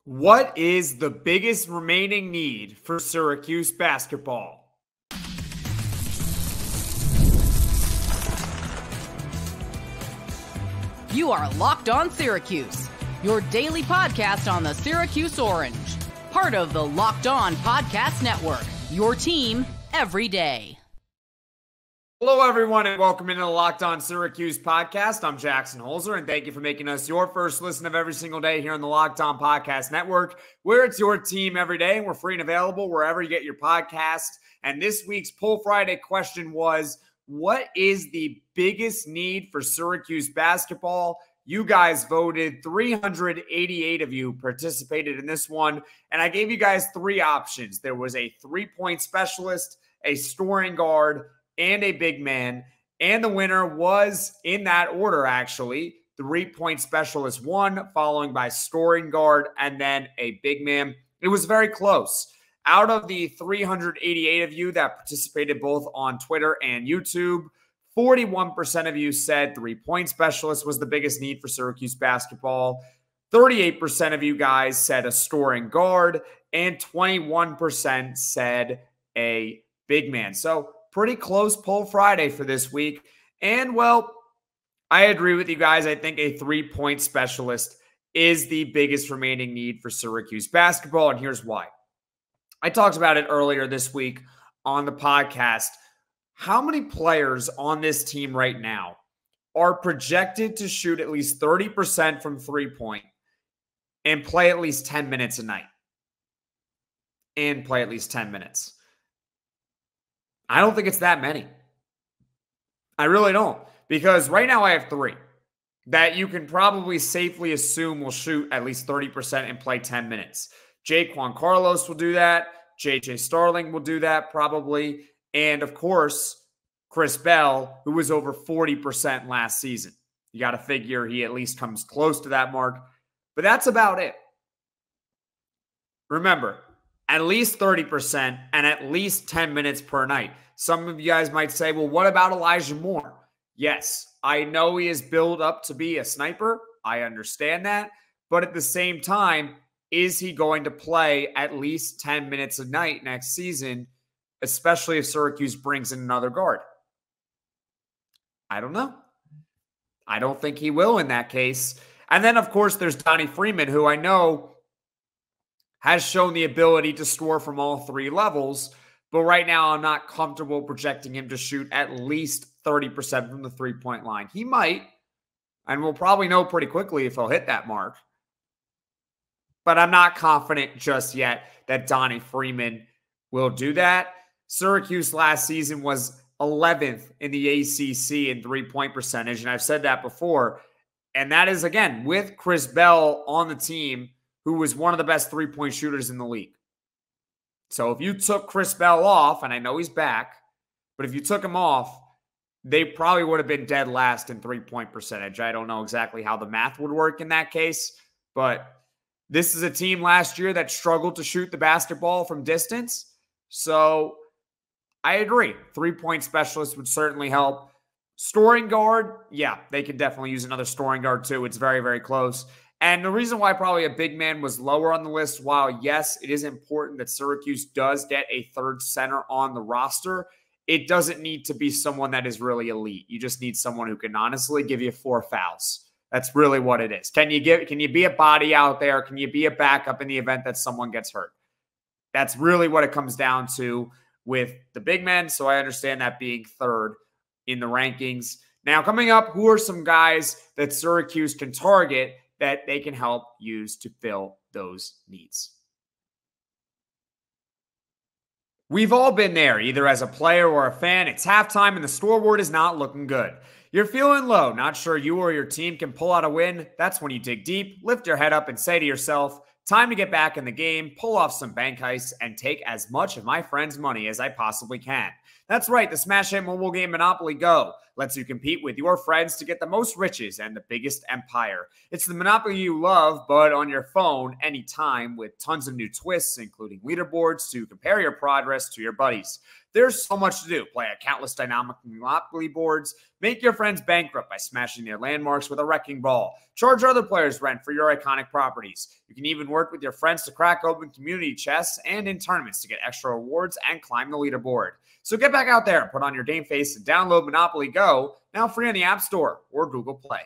What is the biggest remaining need for Syracuse basketball? You are Locked On Syracuse, your daily podcast on the Syracuse Orange. Part of the Locked On Podcast Network, your team every day. Hello, everyone, and welcome into the Locked On Syracuse Podcast. I'm Jackson Holzer, and thank you for making us your first listen of every single day here on the Locked On Podcast Network, where it's your team every day, and we're free and available wherever you get your podcast. And this week's Poll Friday question was, what is the biggest need for Syracuse basketball? You guys voted. 388 of you participated in this one, and I gave you guys three options. There was a three-point specialist, a scoring guard, and a big man. And the winner was in that order, actually. 3-point specialist won, following by scoring guard, and then a big man. It was very close. Out of the 388 of you that participated both on Twitter and YouTube, 41% of you said 3-point specialist was the biggest need for Syracuse basketball. 38% of you guys said a scoring guard, and 21% said a big man. So pretty close Poll Friday for this week. And, well, I agree with you guys. I think a 3-point specialist is the biggest remaining need for Syracuse basketball, and here's why. I talked about it earlier this week on the podcast. How many players on this team right now are projected to shoot at least 30% from three-point and play at least 10 minutes a night? And play at least 10 minutes. I don't think it's that many. I really don't. Because right now I have three that you can probably safely assume will shoot at least 30% and play 10 minutes. Jaquan Carlos will do that. JJ Starling will do that probably. And, of course, Chris Bell, who was over 40% last season. You got to figure he at least comes close to that mark. But that's about it. Remember, at least 30% and at least 10 minutes per night. Some of you guys might say, well, what about Elijah Moore? Yes, I know he is built up to be a sniper. I understand that. But at the same time, is he going to play at least 10 minutes a night next season, especially if Syracuse brings in another guard? I don't know. I don't think he will in that case. And then, of course, there's Donnie Freeman, who I know has shown the ability to score from all three levels. But right now, I'm not comfortable projecting him to shoot at least 30% from the three-point line. He might, and we'll probably know pretty quickly if he'll hit that mark. But I'm not confident just yet that Donnie Freeman will do that. Syracuse last season was 11th in the ACC in three-point percentage, and I've said that before. And that is, again, with Chris Bell on the team, who was one of the best three-point shooters in the league. So if you took Chris Bell off, and I know he's back, but if you took him off, they probably would have been dead last in three-point percentage. I don't know exactly how the math would work in that case, but this is a team last year that struggled to shoot the basketball from distance. So I agree. Three-point specialist would certainly help. Scoring guard, yeah, they could definitely use another scoring guard too. It's very, very close. And the reason why probably a big man was lower on the list, while yes, it is important that Syracuse does get a third center on the roster, it doesn't need to be someone that is really elite. You just need someone who can honestly give you 4 fouls. That's really what it is. Can you be a body out there? Can you be a backup in the event that someone gets hurt? That's really what it comes down to with the big men. So I understand that being third in the rankings. Now, coming up, who are some guys that Syracuse can target that they can help use to fill those needs? We've all been there, either as a player or a fan. It's halftime and the scoreboard is not looking good. You're feeling low, not sure you or your team can pull out a win. That's when you dig deep, lift your head up, and say to yourself, time to get back in the game, pull off some bank heists, and take as much of my friends' money as I possibly can. That's right, the smash hit mobile game Monopoly Go lets you compete with your friends to get the most riches and the biggest empire. It's the Monopoly you love, but on your phone anytime, with tons of new twists, including leaderboards to compare your progress to your buddies. There's so much to do. Play at countless dynamic Monopoly boards. Make your friends bankrupt by smashing their landmarks with a wrecking ball. Charge other players rent for your iconic properties. You can even work with your friends to crack open community chests and in tournaments to get extra rewards and climb the leaderboard. So get back out there and put on your game face and download Monopoly Go, now free on the App Store or Google Play.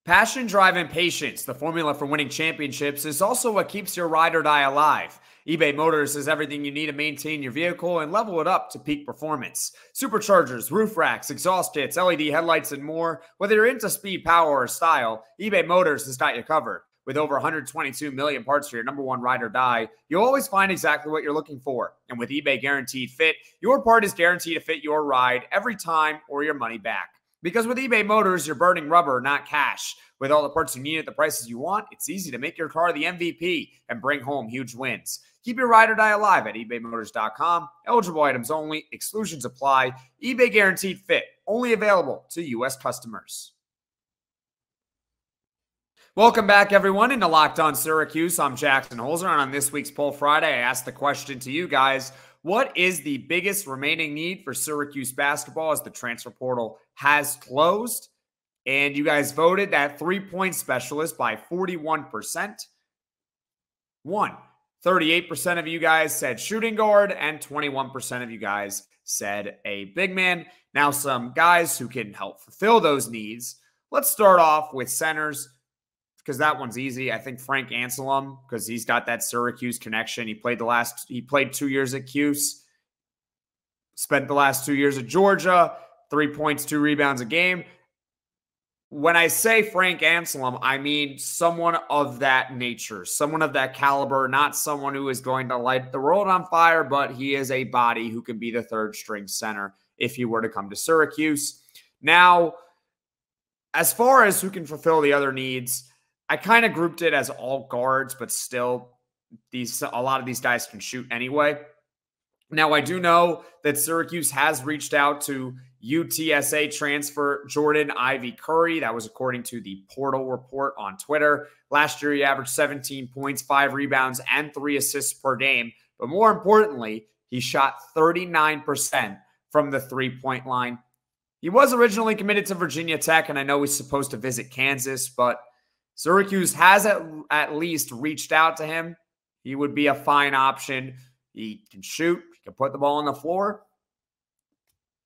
Passion, drive, and patience, the formula for winning championships, is also what keeps your ride or die alive. eBay Motors has everything you need to maintain your vehicle and level it up to peak performance. Superchargers, roof racks, exhaust kits, LED headlights, and more. Whether you're into speed, power, or style, eBay Motors has got you covered. With over 122 million parts for your number one ride or die, you'll always find exactly what you're looking for. And with eBay Guaranteed Fit, your part is guaranteed to fit your ride every time or your money back. Because with eBay Motors, you're burning rubber, not cash. With all the parts you need at the prices you want, it's easy to make your car the MVP and bring home huge wins. Keep your ride or die alive at ebaymotors.com. Eligible items only. Exclusions apply. eBay Guaranteed Fit. Only available to U.S. customers. Welcome back, everyone, into Locked On Syracuse. I'm Jackson Holzer, and on this week's Poll Friday, I asked the question to you guys: what is the biggest remaining need for Syracuse basketball as the transfer portal has closed? And you guys voted that 3-point specialist by 41%. 38% of you guys said shooting guard, and 21% of you guys said a big man. Now, some guys who can help fulfill those needs. Let's start off with centers, because that one's easy. I think Frank Anselem, because he's got that Syracuse connection. He played 2 years at Cuse, spent the last 2 years at Georgia, 3 points, 2 rebounds a game. When I say Frank Anselem, I mean someone of that nature, someone of that caliber, not someone who is going to light the world on fire, but he is a body who can be the third string center if he were to come to Syracuse. Now, as far as who can fulfill the other needs, I kind of grouped it as all guards, but still a lot of these guys can shoot anyway. Now, I do know that Syracuse has reached out to UTSA transfer Jordan Ivy Curry. That was according to the Portal Report on Twitter. Last year, he averaged 17 points, 5 rebounds, and 3 assists per game. But more importantly, he shot 39% from the three-point line. He was originally committed to Virginia Tech, and I know he's supposed to visit Kansas, but Syracuse has at least reached out to him. He would be a fine option. He can shoot. He can put the ball on the floor.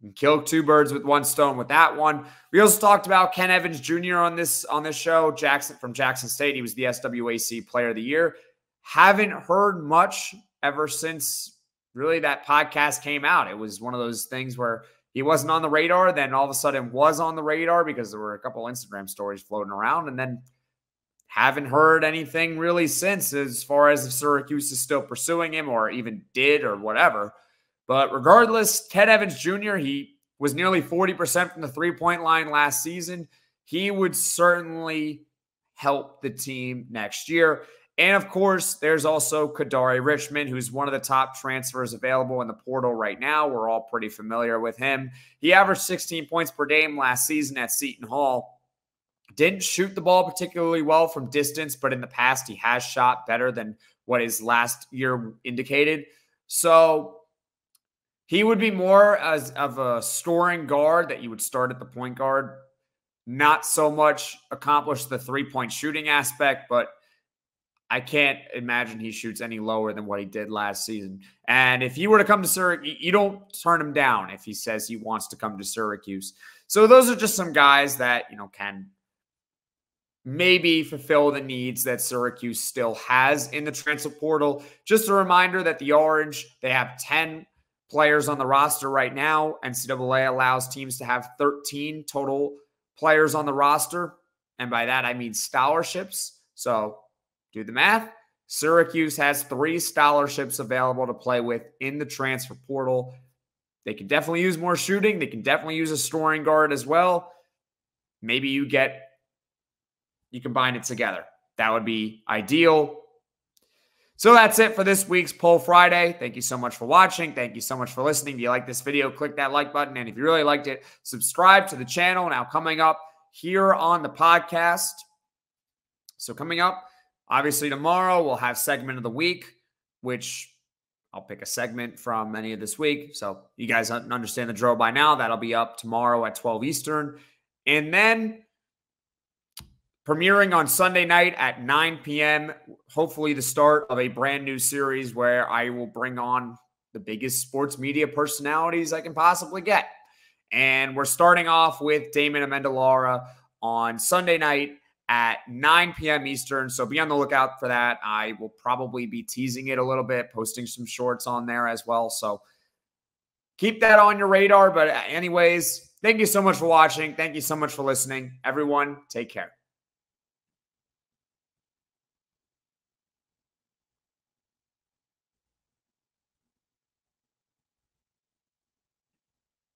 And kill 2 birds with 1 stone with that one. We also talked about Ken Evans Jr. on this show. Jackson from Jackson State. He was the SWAC Player of the Year. Haven't heard much ever since really that podcast came out. It was one of those things where he wasn't on the radar, then all of a sudden was on the radar because there were a couple Instagram stories floating around, and then haven't heard anything really since as far as if Syracuse is still pursuing him or even did or whatever. But regardless, Ken Evans Jr., he was nearly 40% from the three-point line last season. He would certainly help the team next year. And, of course, there's also Kadary Richmond, who's one of the top transfers available in the portal right now. We're all pretty familiar with him. He averaged 16 points per game last season at Seton Hall. Didn't shoot the ball particularly well from distance, but in the past he has shot better than what his last year indicated. So he would be more of a scoring guard that you would start at the point guard. Not so much accomplish the three-point shooting aspect, but I can't imagine he shoots any lower than what he did last season. And if he were to come to Syracuse, you don't turn him down if he says he wants to come to Syracuse. So those are just some guys that, can maybe fulfill the needs that Syracuse still has in the transfer portal. Just a reminder that the Orange, they have 10 players on the roster right now. NCAA allows teams to have 13 total players on the roster. And by that, I mean scholarships. So do the math. Syracuse has 3 scholarships available to play with in the transfer portal. They can definitely use more shooting. They can definitely use a scoring guard as well. Maybe you combine it together. That would be ideal. So that's it for this week's Poll Friday. Thank you so much for watching. Thank you so much for listening. If you like this video, click that like button. And if you really liked it, subscribe to the channel. Now coming up here on the podcast. So coming up, obviously tomorrow, we'll have segment of the week, which I'll pick a segment from any of this week. So you guys understand the drill by now. That'll be up tomorrow at 12 Eastern. And then premiering on Sunday night at 9 p.m., hopefully the start of a brand new series where I will bring on the biggest sports media personalities I can possibly get. And we're starting off with Damon Amendolara on Sunday night at 9 p.m. Eastern. So be on the lookout for that. I will probably be teasing it a little bit, posting some shorts on there as well. So keep that on your radar. But anyways, thank you so much for watching. Thank you so much for listening. Everyone, take care.